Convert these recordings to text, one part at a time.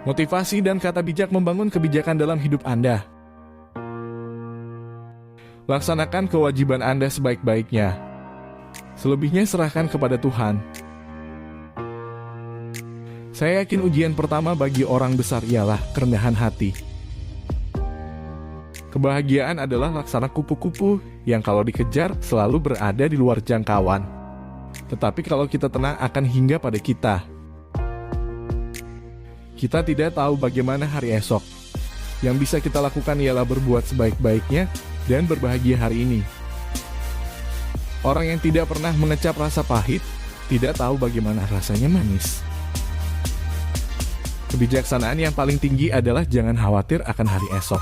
Motivasi dan kata bijak membangun kebijakan dalam hidup Anda. Laksanakan kewajiban Anda sebaik-baiknya. Selebihnya serahkan kepada Tuhan. Saya yakin ujian pertama bagi orang besar ialah kerendahan hati. Kebahagiaan adalah laksana kupu-kupu yang kalau dikejar selalu berada di luar jangkauan. Tetapi kalau kita tenang akan hingga pada kita. Kita tidak tahu bagaimana hari esok. Yang bisa kita lakukan ialah berbuat sebaik-baiknya dan berbahagia hari ini. Orang yang tidak pernah mengecap rasa pahit, tidak tahu bagaimana rasanya manis. Kebijaksanaan yang paling tinggi adalah jangan khawatir akan hari esok.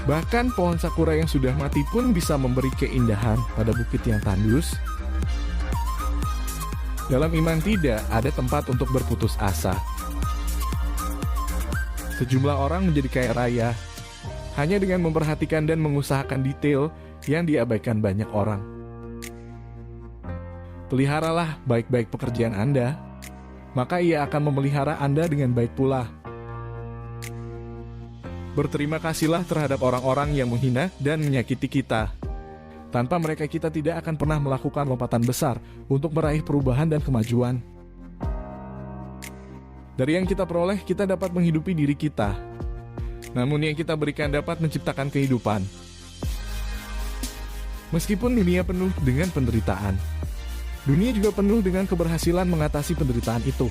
Bahkan pohon sakura yang sudah mati pun bisa memberi keindahan pada bukit yang tandus. Dalam iman tidak ada tempat untuk berputus asa. Sejumlah orang menjadi kaya raya hanya dengan memperhatikan dan mengusahakan detail yang diabaikan banyak orang. Peliharalah baik-baik pekerjaan Anda, maka ia akan memelihara Anda dengan baik pula. Berterima kasihlah terhadap orang-orang yang menghina dan menyakiti kita. Tanpa mereka kita tidak akan pernah melakukan lompatan besar untuk meraih perubahan dan kemajuan. Dari yang kita peroleh, kita dapat menghidupi diri kita. Namun yang kita berikan dapat menciptakan kehidupan. Meskipun dunia penuh dengan penderitaan, dunia juga penuh dengan keberhasilan mengatasi penderitaan itu.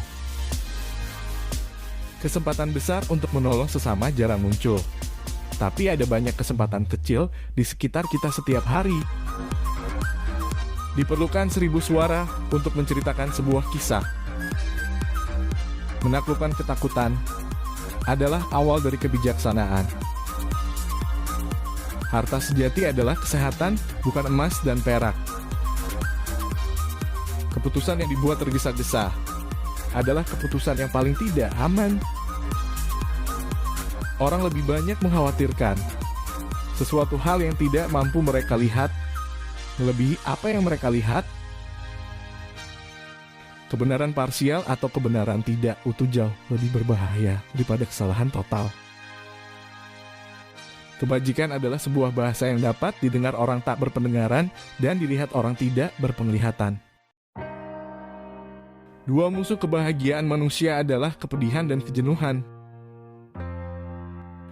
Kesempatan besar untuk menolong sesama jarang muncul. Tapi ada banyak kesempatan kecil di sekitar kita setiap hari. Diperlukan 1000 suara untuk menceritakan sebuah kisah. Menaklukkan ketakutan adalah awal dari kebijaksanaan. Harta sejati adalah kesehatan, bukan emas dan perak. Keputusan yang dibuat tergesa-gesa adalah keputusan yang paling tidak aman. Orang lebih banyak mengkhawatirkan sesuatu hal yang tidak mampu mereka lihat, melebihi apa yang mereka lihat. Kebenaran parsial atau kebenaran tidak utuh jauh lebih berbahaya daripada kesalahan total. Kebajikan adalah sebuah bahasa yang dapat didengar orang tak berpendengaran dan dilihat orang tidak berpenglihatan. Dua musuh kebahagiaan manusia adalah kepedihan dan kejenuhan.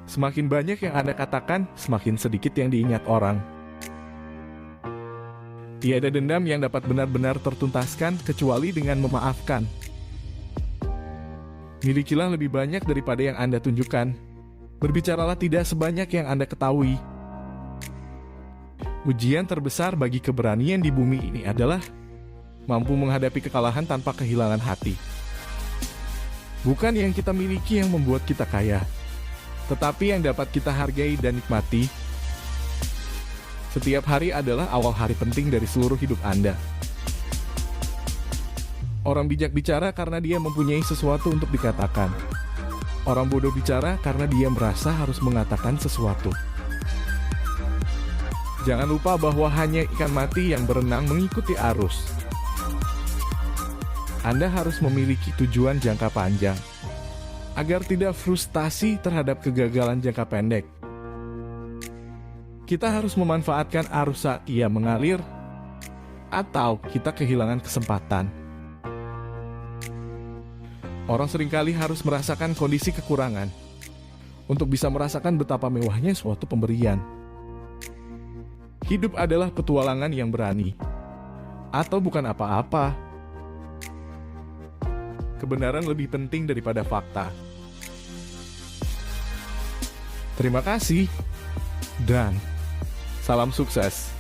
Semakin banyak yang Anda katakan, semakin sedikit yang diingat orang. Tiada dendam yang dapat benar-benar tertuntaskan kecuali dengan memaafkan. Milikilah lebih banyak daripada yang Anda tunjukkan. Berbicaralah tidak sebanyak yang Anda ketahui. Ujian terbesar bagi keberanian di bumi ini adalah mampu menghadapi kekalahan tanpa kehilangan hati. Bukan yang kita miliki yang membuat kita kaya, tetapi yang dapat kita hargai dan nikmati. Setiap hari adalah awal hari penting dari seluruh hidup Anda. Orang bijak bicara karena dia mempunyai sesuatu untuk dikatakan. Orang bodoh bicara karena dia merasa harus mengatakan sesuatu. Jangan lupa bahwa hanya ikan mati yang berenang mengikuti arus. Anda harus memiliki tujuan jangka panjang, agar tidak frustasi terhadap kegagalan jangka pendek. Kita harus memanfaatkan arus saat ia mengalir, atau kita kehilangan kesempatan. Orang seringkali harus merasakan kondisi kekurangan untuk bisa merasakan betapa mewahnya suatu pemberian. Hidup adalah petualangan yang berani, atau bukan apa-apa. Kebenaran lebih penting daripada fakta. Terima kasih, dan salam sukses.